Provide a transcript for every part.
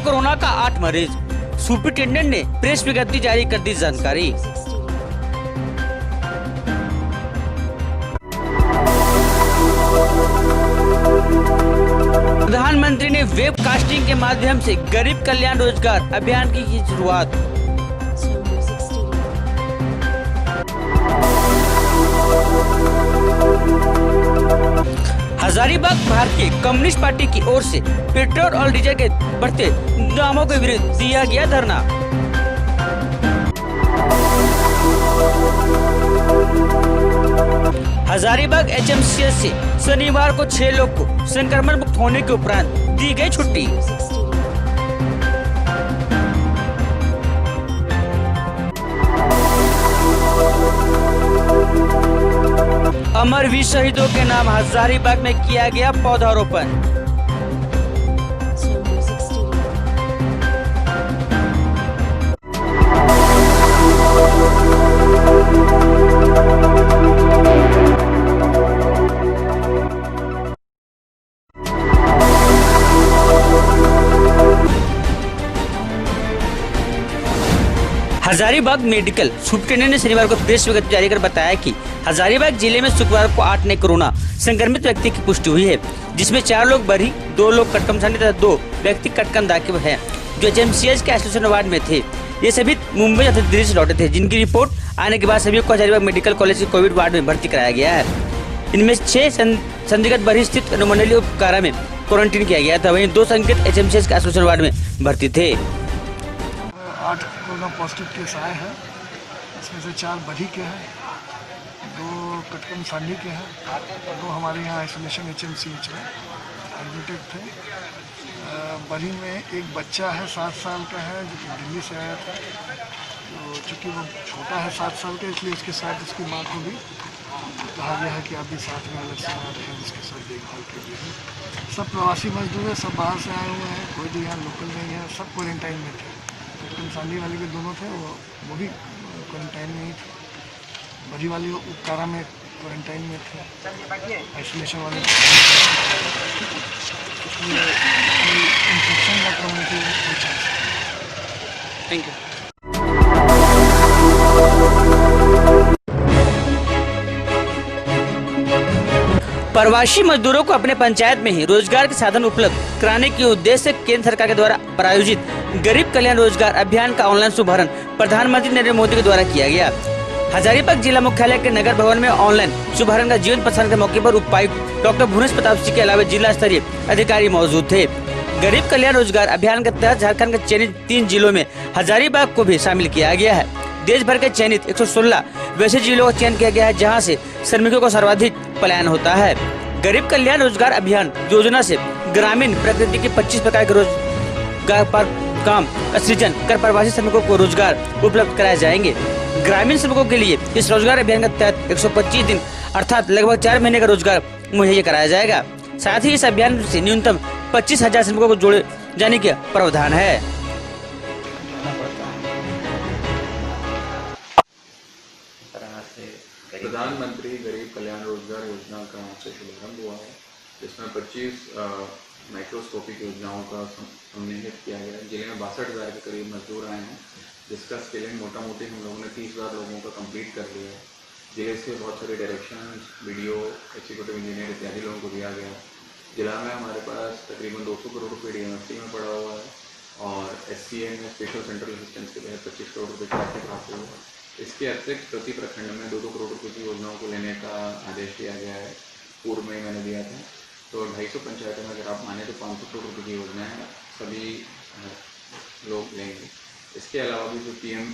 Corona का 8 मरीज। Superintendent ने प्रेस विज्ञप्ति जारी कर दी जानकारी। प्रधानमंत्री ने वेब कास्टिंग के माध्यम से गरीब कल्याण रोजगार अभियान की शुरुआत। हजारीबाग भारतीय कम्युनिस्ट पार्टी की ओर से पेट्रोल और डीजल के बढ़ते दामों के विरुद्ध दिया गया धरना। हजारीबाग एचएमसीएच से शनिवार को 6 लोग को संक्रमण मुक्त होने के उपरांत दी गई छुट्टी। अमरवीर शहीदों के नाम हजारीबाग में किया गया पौधारोपण। हजारीबाग मेडिकल सुपरिटेंडेंट ने शनिवार को प्रेस विज्ञप्ति जारी कर बताया कि हजारीबाग जिले में शुक्रवार को 8 नए कोरोना संक्रमित व्यक्ति की पुष्टि हुई है, जिसमें 4 लोग बरी, 2 लोग कटकमसांडी तथा 2 व्यक्ति कटकम दाखिल हैं, जो एचएमसीएच के आइसोलेशन वार्ड में थे। ये सभी मुंबई तथा दिल्ली से लौटे थे, जिनकी रिपोर्ट आने के बाद सभी को हजारीबाग मेडिकल कॉलेज के कोविड वार्ड में भर्ती कराया गया है। इनमें 6 संदिग्ध बरी स्थित अनुमंडलीय उपकारा में क्वारंटीन किया गया था, वहीं 2 संदिग्ध एचएमसीएच के आइसोलेशन वार्ड में भर्ती थे। 8 कोरोना पॉजिटिव केस आए हैं, इसमें से 4 बरी के हैं, 2 कटकमसांडी के हैं, 2 हमारे यहाँ आइसोलेशन एचएमसीएच में एडमिटेड थे। बरी में एक बच्चा है 7 साल का है, जो कि दिल्ली से आया था। तो चूँकि वो छोटा है 7 साल का, इसलिए उसके साथ उसकी माँ को भी कहा गया है कि आप भी साथ में अलग से ना रहें, उसके साथ देखभाल कीजिए। सब प्रवासी मजदूर हैं, सब बाहर से आए हुए हैं, कोई भी यहाँ लोकल नहीं है, सब क्वारंटाइन में थे। कटकमसांडी वाले के दोनों थे, वो भी क्वारंटाइन में ही थे। बरी वाले उपकारा में क्वारंटाइन में थे, आइसोलेशन वाले इन्फेक्शन का कम्युनिटी में चांस। Thank you. प्रवासी मजदूरों को अपने पंचायत में ही रोजगार के साधन उपलब्ध कराने के उद्देश्य से केंद्र सरकार के द्वारा प्रायोजित गरीब कल्याण रोजगार अभियान का ऑनलाइन शुभारंभ प्रधानमंत्री नरेंद्र मोदी के द्वारा किया गया। हजारीबाग जिला मुख्यालय के नगर भवन में ऑनलाइन शुभारंभ का जीवन प्रसारण के मौके पर उपायुक्त डॉक्टर भुवनेश प्रताप सिंह के अलावा जिला स्तरीय अधिकारी मौजूद थे। गरीब कल्याण रोजगार अभियान के तहत झारखण्ड के चयनित 3 जिलों में हजारीबाग को भी शामिल किया गया है। देश भर के चयनित 116 वैसे जिलों का चयन किया गया है, जहां से श्रमिकों को सर्वाधिक पलायन होता है। गरीब कल्याण रोजगार अभियान योजना से ग्रामीण प्रकृति के 25 प्रकार के रोजगार पर काम का सृजन कर प्रवासी श्रमिकों को रोजगार उपलब्ध कराए जाएंगे। ग्रामीण श्रमिकों के लिए इस रोजगार अभियान के तहत 125 दिन अर्थात लगभग 4 महीने का रोजगार मुहैया कराया जाएगा। साथ ही इस अभियान से न्यूनतम 25,000 श्रमिकों को जोड़े जाने का प्रावधान है। प्रधानमंत्री गरीब कल्याण रोजगार योजना का आज से शुभारंभ हुआ है, जिसमें 25 माइक्रोस्कोपिक योजनाओं का सम्मिलित किया गया है। जिले में 62,000 के करीब मजदूर आए हैं, जिसका स्केलिंग मोटा मोटी हम लोगों ने 30,000 लोगों का कंप्लीट कर लिया है। जिले से बहुत सारे डायरेक्शन, वीडियो, एग्जीक्यूटिव इंजीनियर इत्यादि लोगों को दिया गया। जिला में हमारे पास तकरीबन 200 करोड़ रुपये DMFT में पड़ा हुआ है और SCA में स्पेशल सेंट्रल असिस्टेंस के तहत 25 करोड़ रुपये प्राप्त हुआ है। इसके अतिरिक्त प्रति प्रखंड में 2-2 करोड़ रुपये की योजनाओं को लेने का आदेश दिया गया है। पूर्व में मैंने दिया था, तो 250 पंचायतों में अगर आप माने तो 500 करोड़ रुपये की योजना है, सभी लोग लेंगे। इसके अलावा भी जो PM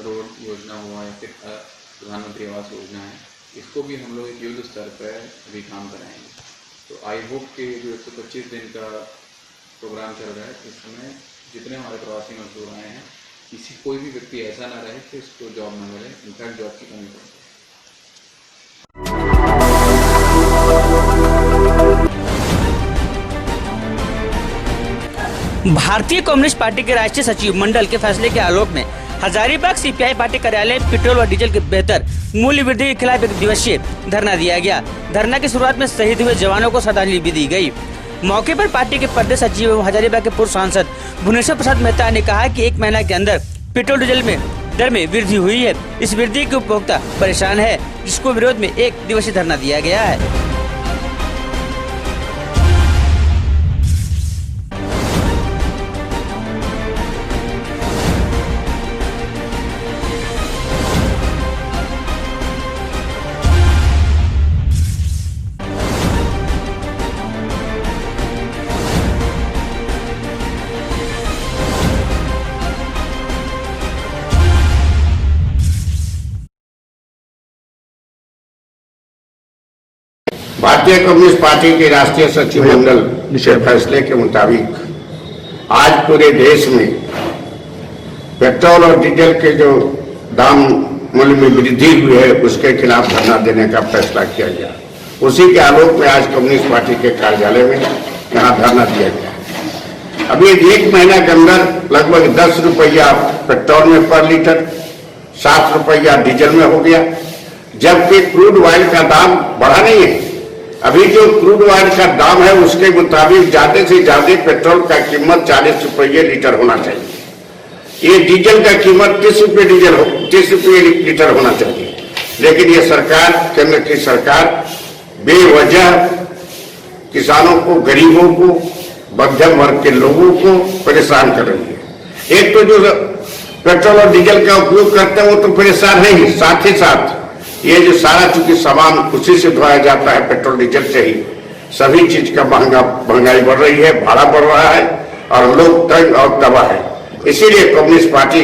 रोड योजना हुआ या फिर प्रधानमंत्री आवास योजना है, इसको भी हम लोग एक युद्ध स्तर पर अभी काम कराएंगे। तो आई होप कि जो 125 दिन का प्रोग्राम चल रहा है, इसमें जितने हमारे प्रवासी मजदूर आए हैं, कोई भी व्यक्ति ऐसा ना रहे कि उसको जॉब न मिले, इनफैक्ट जॉब की कमी पड़े। भारतीय कम्युनिस्ट पार्टी के राष्ट्रीय सचिव मंडल के फैसले के आलोक में हजारीबाग CPI पार्टी कार्यालय पेट्रोल व डीजल के बेहतर मूल्य वृद्धि के खिलाफ 1 दिवसीय धरना दिया गया। धरना की शुरुआत में शहीद हुए जवानों को श्रद्धांजलि भी दी गई। मौके पर पार्टी के प्रदेश सचिव एवं हजारीबाग के पूर्व सांसद भुवनेश्वर प्रसाद मेहता ने कहा कि 1 महीना के अंदर पेट्रोल डीजल में दर में वृद्धि हुई है। इस वृद्धि के उपभोक्ता परेशान है, जिसको विरोध में 1 दिवसीय धरना दिया गया है। भारतीय कम्युनिस्ट पार्टी के राष्ट्रीय सचिव मंडल के फैसले के मुताबिक आज पूरे देश में पेट्रोल और डीजल के जो दाम मूल्य में वृद्धि हुई है उसके खिलाफ धरना देने का फैसला किया गया। उसी के आलोक में आज कम्युनिस्ट पार्टी के कार्यालय में यहाँ धरना दिया गया। अभी 1 महीना के अंदर लगभग 10 रुपया पेट्रोल में पर लीटर, 7 रुपया डीजल में हो गया, जबकि क्रूड ऑयल का दाम बढ़ा नहीं है। अभी जो क्रूड ऑयल का दाम है उसके मुताबिक ज्यादा से ज्यादा पेट्रोल का कीमत 40 रुपये लीटर होना चाहिए। ये डीजल का कीमत 30 रुपये लीटर होना चाहिए। लेकिन ये सरकार, केंद्र की सरकार बेवजह किसानों को, गरीबों को, मध्यम वर्ग के लोगों को परेशान कर रही है। एक तो जो पेट्रोल और डीजल का उपयोग करते हैं वो तो परेशान है ही, साथ ही साथ ये जो सारा चूंकि सामान उसी से धोया जाता है, पेट्रोल डीजल से ही, सभी चीज का महंगाई बढ़ रही है, भाड़ा बढ़ रहा है और लोग तंग और तबाह है। इसीलिए कम्युनिस्ट पार्टी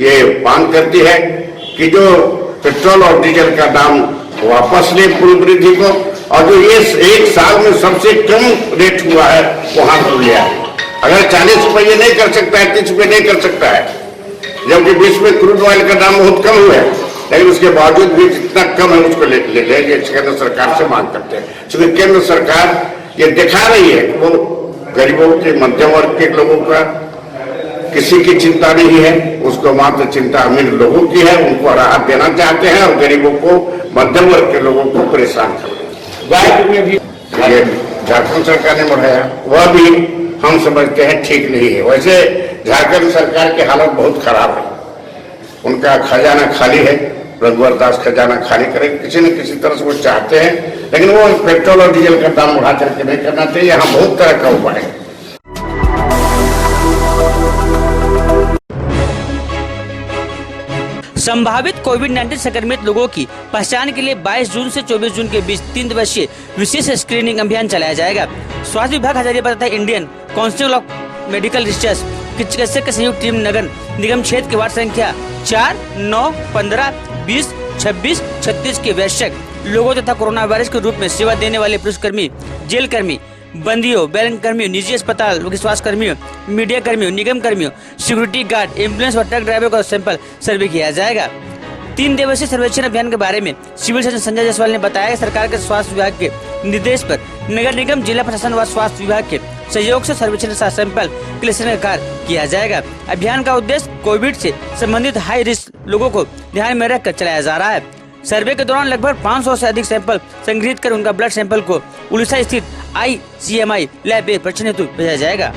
ये मांग करती है कि जो पेट्रोल और डीजल का दाम वापस ले पूरी वृद्धि को, और जो ये 1 साल में सबसे कम रेट हुआ है वहां को ले आए। अगर 40 रुपये नहीं कर सकता है, 30 रुपये नहीं कर सकता है, जबकि बीच में क्रूड ऑयल का दाम बहुत कम हुआ है, लेकिन उसके बावजूद भी जितना कम है उसको ले केंद्र सरकार से मांग करते हैं। क्योंकि केंद्र सरकार ये दिखा रही है कि वो गरीबों के, मध्यम वर्ग के लोगों का किसी की चिंता नहीं है, उसको मात्र चिंता अमीर लोगों की है, उनको राहत देना चाहते हैं और गरीबों को, मध्यम वर्ग के लोगों को परेशान कर रहे हैं। में भी झारखंड सरकार ने बढ़ाया, वह भी हम समझते हैं ठीक नहीं है। वैसे झारखंड सरकार की हालत बहुत खराब है, उनका खजाना खाली है, रघुवर दास खजाना खाली करेंगे किसी न किसी तरह से वो चाहते हैं, लेकिन वो पेट्रोल और डीजल का दाम बढ़ा करके नहीं करना चाहिए। यहाँ बहुत तरह का उपाय है। संभावित कोविड-19 संक्रमित लोगों की पहचान के लिए 22 जून से 24 जून के बीच 3 दिवसीय विशेष स्क्रीनिंग अभियान चलाया जाएगा। स्वास्थ्य विभाग हजारीबाग तथा Indian council of medical research की चिकित्सक की संयुक्त टीम नगर निगम क्षेत्र के वार्ड संख्या 4, 9, 15, 20, 26, 36 के वयस्क लोगों तथा कोरोना वायरस के रूप में सेवा देने वाले पुलिसकर्मी, जेल कर्मी, बंदियों, बैंक कर्मियों, निजी अस्पताल के स्वास्थ्य कर्मियों, मीडिया कर्मियों, निगम कर्मियों, सिक्योरिटी गार्ड, एम्बुलेंस व ट्रक ड्राइवर का सैंपल सर्वे किया जाएगा। 3 दिवसीय सर्वेक्षण अभियान के बारे में सिविल सर्जन संजय जायसवाल ने बताया कि सरकार के स्वास्थ्य विभाग के निर्देश पर नगर निगम, जिला प्रशासन व स्वास्थ्य विभाग के सहयोग से सर्वेक्षण सैंपल कलेक्शन का कार्य किया जाएगा। अभियान का उद्देश्य कोविड से संबंधित हाई रिस्क लोगों को ध्यान में रखकर चलाया जा रहा है। सर्वे के दौरान लगभग 500 से अधिक सैंपल संग्रहित कर उनका ब्लड सैंपल को उड़ीसा स्थित ICMI लैब में परीक्षण हेतु भेजा जाएगा।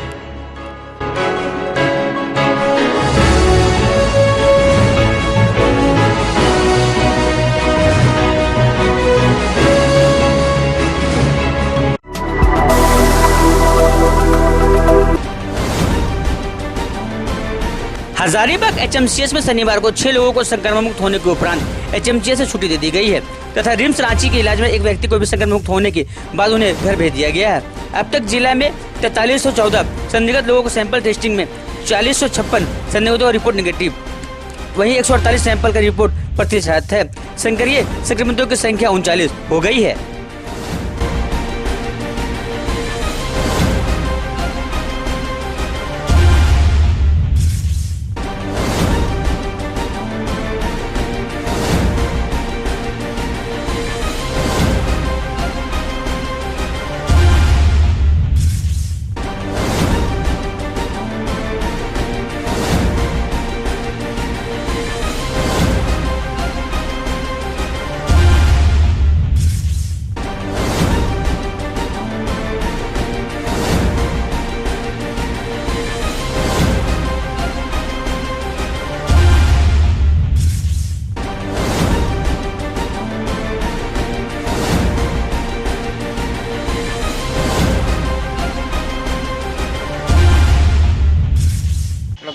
हजारीबाग HMCS में शनिवार को 6 लोगों को संक्रमण मुक्त होने के उपरांत HMCS से छुट्टी दे दी गई है तथा रिम्स रांची के इलाज में एक व्यक्ति को भी संक्रमण मुक्त होने के बाद उन्हें घर भेज दिया गया है। अब तक जिला में 4314 संदिग्ध लोगों को सैंपल टेस्टिंग में 4056 संदिग्धों का रिपोर्ट निगेटिव, वहीं 148 सैंपल का रिपोर्ट प्रतिशत है। संक्रिय संक्रमितों की संख्या 39 हो गई है।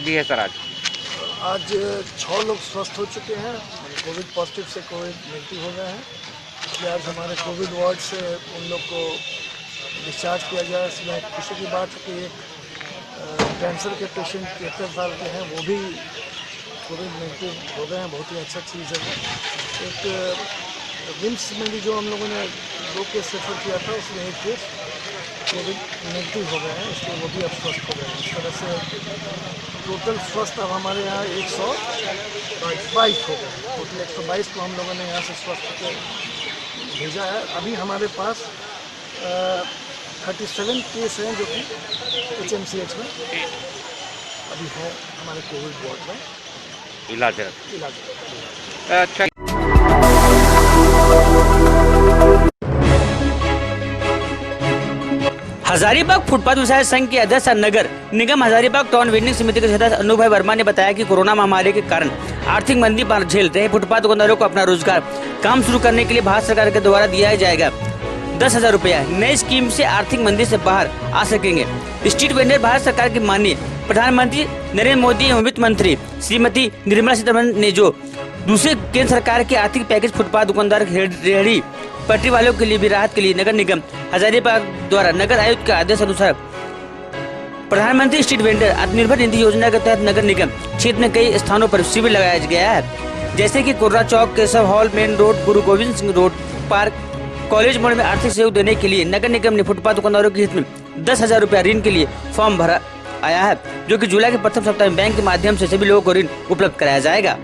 भी है सर आज? आज 6 लोग स्वस्थ हो चुके हैं, कोविड पॉजिटिव से कोविड नेगेटिव हो गए हैं। इसलिए आज हमारे कोविड वार्ड से उन लोग को डिस्चार्ज किया गया। इसमें खुशी की बात है कि एक कैंसर के पेशेंट 73 साल के हैं, वो भी कोविड नेगेटिव हो गए हैं। बहुत ही अच्छा चीज़ है। एक विम्स में भी जो हम लोगों ने 2 केस रेफर किया था, उसमें 1 केस कोविड नेगेटिव हो गए हैं, इसलिए वो भी अब स्वस्थ हो गए हैं। इस तरह से टोटल स्वस्थ अब हमारे यहाँ 122 हो गए। टोटल 122 को हम लोगों ने यहाँ से स्वस्थ होकर भेजा है। अभी हमारे पास 37 केस हैं जो कि HMCH में अभी है, हमारे कोविड वार्ड में इलाज है। अच्छा, हजारीबाग फुटपाथ व्यवसाय संघ के अध्यक्ष और नगर निगम हजारीबाग टाउन वेंडिंग समिति के सदस्य अनुभव वर्मा ने बताया कि कोरोना महामारी के कारण आर्थिक मंदी पर झेल रहे फुटपाथ दुकानदारों को अपना रोजगार काम शुरू करने के लिए भारत सरकार के द्वारा दिया जाएगा 10,000 रुपया। नई स्कीम से आर्थिक मंदी से बाहर आ सकेंगे। स्ट्रीट वेंडर भारत सरकार की माननीय प्रधानमंत्री नरेंद्र मोदी एवं वित्त मंत्री श्रीमती निर्मला सीतारमण ने जो दूसरे केंद्र सरकार के आर्थिक पैकेज फुटपाथ दुकानदार रेहड़ी पटरी वालों के लिए भी राहत के लिए नगर निगम हजारीबाग द्वारा नगर आयुक्त के आदेश अनुसार प्रधानमंत्री स्ट्रीट वेंडर आत्मनिर्भर निधि योजना के तहत नगर निगम क्षेत्र में कई स्थानों पर शिविर लगाया गया है, जैसे कि कोर्रा चौक, केशव हॉल, मेन रोड, गुरु Govind Singh road, park, college मोड़ में आर्थिक सहयोग देने के लिए नगर निगम ने फुटपाथ दुकानदारों के हित में 10,000 रुपया ऋण के लिए फॉर्म भरा आया है, जो कि जुलाई के प्रथम सप्ताह में बैंक के माध्यम से सभी लोगों को ऋण उपलब्ध कराया जाएगा।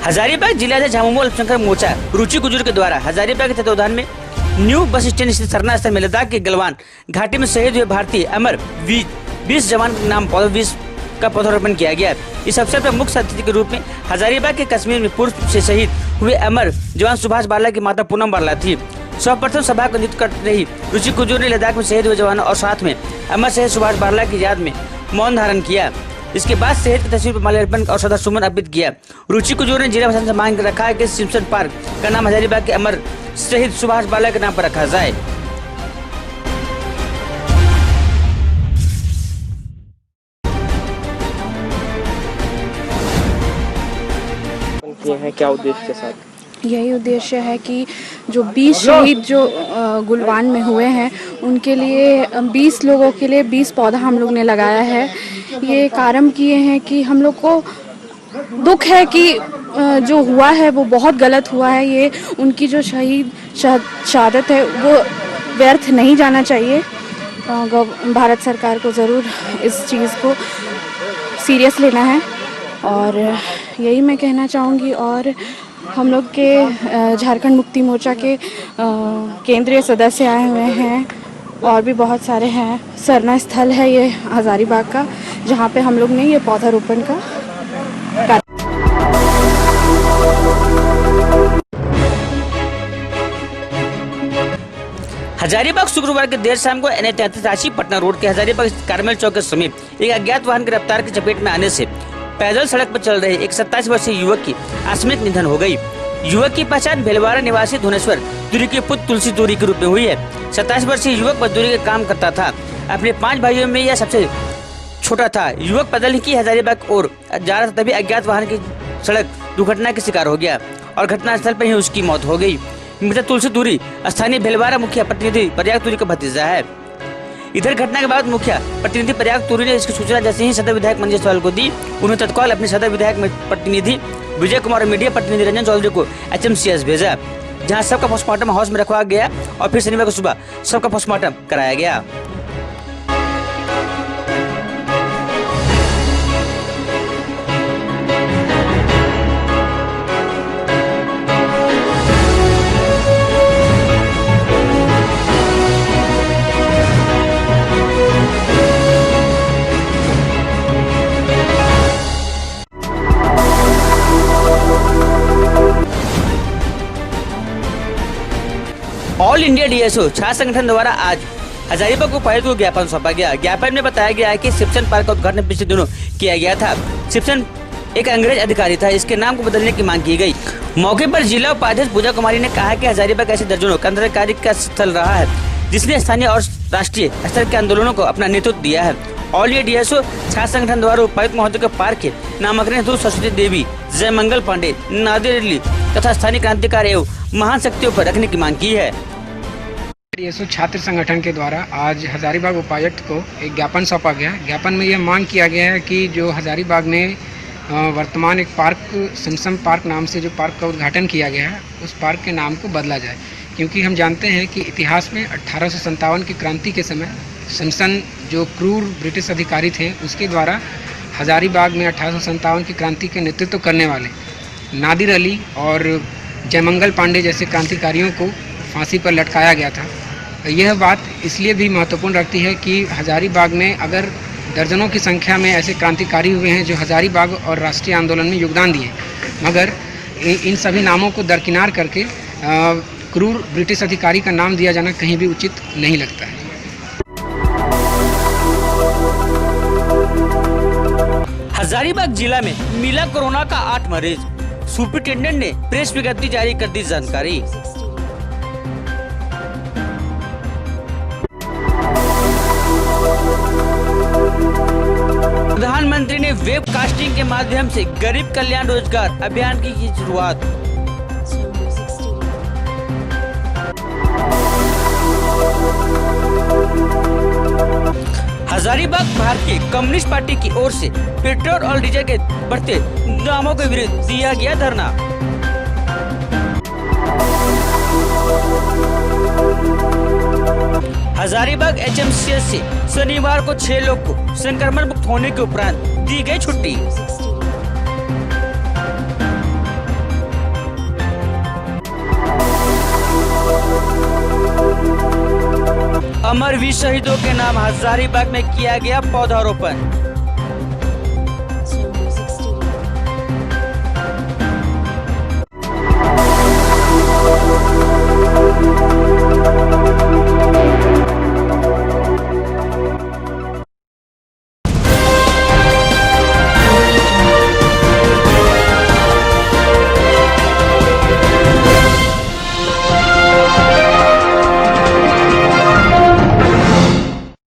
हजारीबाग जिला के झामुमो अल्पसंख्यक मोर्चा रुचि गुजर के द्वारा हजारीबाग के तत्वाधान में न्यू बस स्टैंड स्थित सरना स्थल में लद्दाख के गलवान घाटी में शहीद हुए भारतीय अमर 20 जवान के नाम 20 का पौधारोपण किया गया। इस अवसर पर मुख्य अतिथि के रूप में हजारीबाग के कश्मीर में पूर्व से शहीद हुए अमर जवान सुभाष बारला की माता पूनम बारला थी। सर्वप्रथम सभा का नेतृत्व कर रही रुचि गुजर ने लद्दाख में शहीद हुए जवानों और साथ में अमर शहीद सुभाष बारला की याद में मौन धारण किया। इसके बाद शहीद की तस्वीर पर माल्यार्पण और श्रद्धा सुमन अर्पित किया। रुचि कुजूर ने जिला प्रशासन से मांग रखा है कि सिम्पसन पार्क का नाम हजारीबाग के अमर शहीद सुभाष बारला के नाम पर रखा जाए। है क्या उद्देश्य के साथ? यही उद्देश्य है कि जो 20 शहीद जो गुलवान में हुए हैं उनके लिए 20 लोगों के लिए 20 पौधा हम लोग ने लगाया है। ये कारण किए हैं कि हम लोग को दुख है कि जो हुआ है वो बहुत गलत हुआ है। ये उनकी जो शहादत है वो व्यर्थ नहीं जाना चाहिए। भारत सरकार को ज़रूर इस चीज़ को सीरियस लेना है और यही मैं कहना चाहूँगी। और हम लोग के झारखंड मुक्ति मोर्चा के केंद्रीय सदस्य आए हुए हैं और भी बहुत सारे हैं। सरना स्थल है ये हजारीबाग का, जहाँ पे हम लोग ने ये पौधारोपण का हजारीबाग शुक्रवार के देर शाम को NH-33 रांची पटना रोड के हजारीबाग कार्मेल चौक के समीप एक अज्ञात वाहन की रफ्तार की चपेट में आने से पैदल सड़क पर चल रहे एक 27 वर्षीय युवक की आकस्मिक निधन हो गई। युवक की पहचान भेलवाड़ा निवासी धुनेश्वर तुरी के पुत्र तुलसी तुरी के रूप में हुई है। 27 वर्षीय युवक मजदूरी का काम करता था। अपने 5 भाइयों में यह सबसे छोटा था। युवक पैदल ही की हजारीबाग और जा रहा था, तभी अज्ञात वाहन की सड़क दुर्घटना के शिकार हो गया और घटनास्थल पर ही उसकी मौत हो गई। मृतक तुलसी तुरी स्थानीय भेलवाड़ा मुखिया प्रतिनिधि प्रयाग तुरी का भतीजा है। इधर घटना के बाद मुखिया प्रतिनिधि प्रयाग तुरी ने इसकी सूचना जैसे ही सदर विधायक मंजेश चौहान को दी, उन्होंने तत्काल अपने सदर विधायक प्रतिनिधि विजय कुमार और मीडिया प्रतिनिधि रंजन चौधरी को HMCH भेजा, जहां सबका पोस्टमार्टम हाउस में रखवा गया और फिर शनिवार को सुबह सबका पोस्टमार्टम कराया गया। ऑल इंडिया DSO छात्र संगठन द्वारा आज हजारीबाग उपायुक्त को ज्ञापन सौंपा गया। ज्ञापन में बताया गया है कि शिवचंद पार्क का उद्घाटन पिछले दिनों किया गया था। शिवचंद एक अंग्रेज अधिकारी था, इसके नाम को बदलने की मांग की गई। मौके पर जिला उपाध्यक्ष पूजा कुमारी ने कहा कि हजारीबाग ऐसे दर्जनों क्रांतिकारी का स्थल रहा है, जिसने स्थानीय और राष्ट्रीय स्तर के आंदोलनों को अपना नेतृत्व दिया है। ऑल इंडिया डीएसओ छात्र संगठन द्वारा उपायुक्त महोदय के पार्क के नामकरण हेतु सरस्वती देवी, जयमंगल पांडे, नादिर अली तथा स्थानीय क्रांतिकारी एवं महान शक्तियों पर रखने की मांग की है। डीएसओ छात्र संगठन के द्वारा आज हजारीबाग उपायुक्त को एक ज्ञापन सौंपा गया। ज्ञापन में यह मांग किया गया है कि जो हजारीबाग में वर्तमान एक पार्क समसम पार्क नाम से जो पार्क का उद्घाटन किया गया है, उस पार्क के नाम को बदला जाए। क्योंकि हम जानते हैं कि इतिहास में 1857 की क्रांति के समय समसन जो क्रूर ब्रिटिश अधिकारी थे, उसके द्वारा हजारीबाग में 1857 की क्रांति के नेतृत्व करने वाले नादिर अली और जयमंगल पांडे जैसे क्रांतिकारियों को फांसी पर लटकाया गया था। यह बात इसलिए भी महत्वपूर्ण रखती है कि हजारीबाग में अगर दर्जनों की संख्या में ऐसे क्रांतिकारी हुए हैं जो हजारीबाग और राष्ट्रीय आंदोलन में योगदान दिए, मगर इन सभी नामों को दरकिनार करके क्रूर ब्रिटिश अधिकारी का नाम दिया जाना कहीं भी उचित नहीं लगता है। हजारीबाग जिला में मिला कोरोना का 8 मरीज। सुपरिटेंडेंट ने प्रेस विज्ञप्ति जारी कर दी जानकारी। प्रधानमंत्री ने वेब कास्टिंग के माध्यम से गरीब कल्याण रोजगार अभियान की शुरुआत। हजारीबाग भारतीय कम्युनिस्ट पार्टी की ओर से पेट्रोल और डीजल के बढ़ते दामों के विरुद्ध दिया गया धरना। हजारीबाग एचएमसीएच से शनिवार को 6 लोग को संक्रमण मुक्त होने के उपरांत दी गई छुट्टी। अमरवीर शहीदों के नाम हजारीबाग में किया गया पौधारोपण।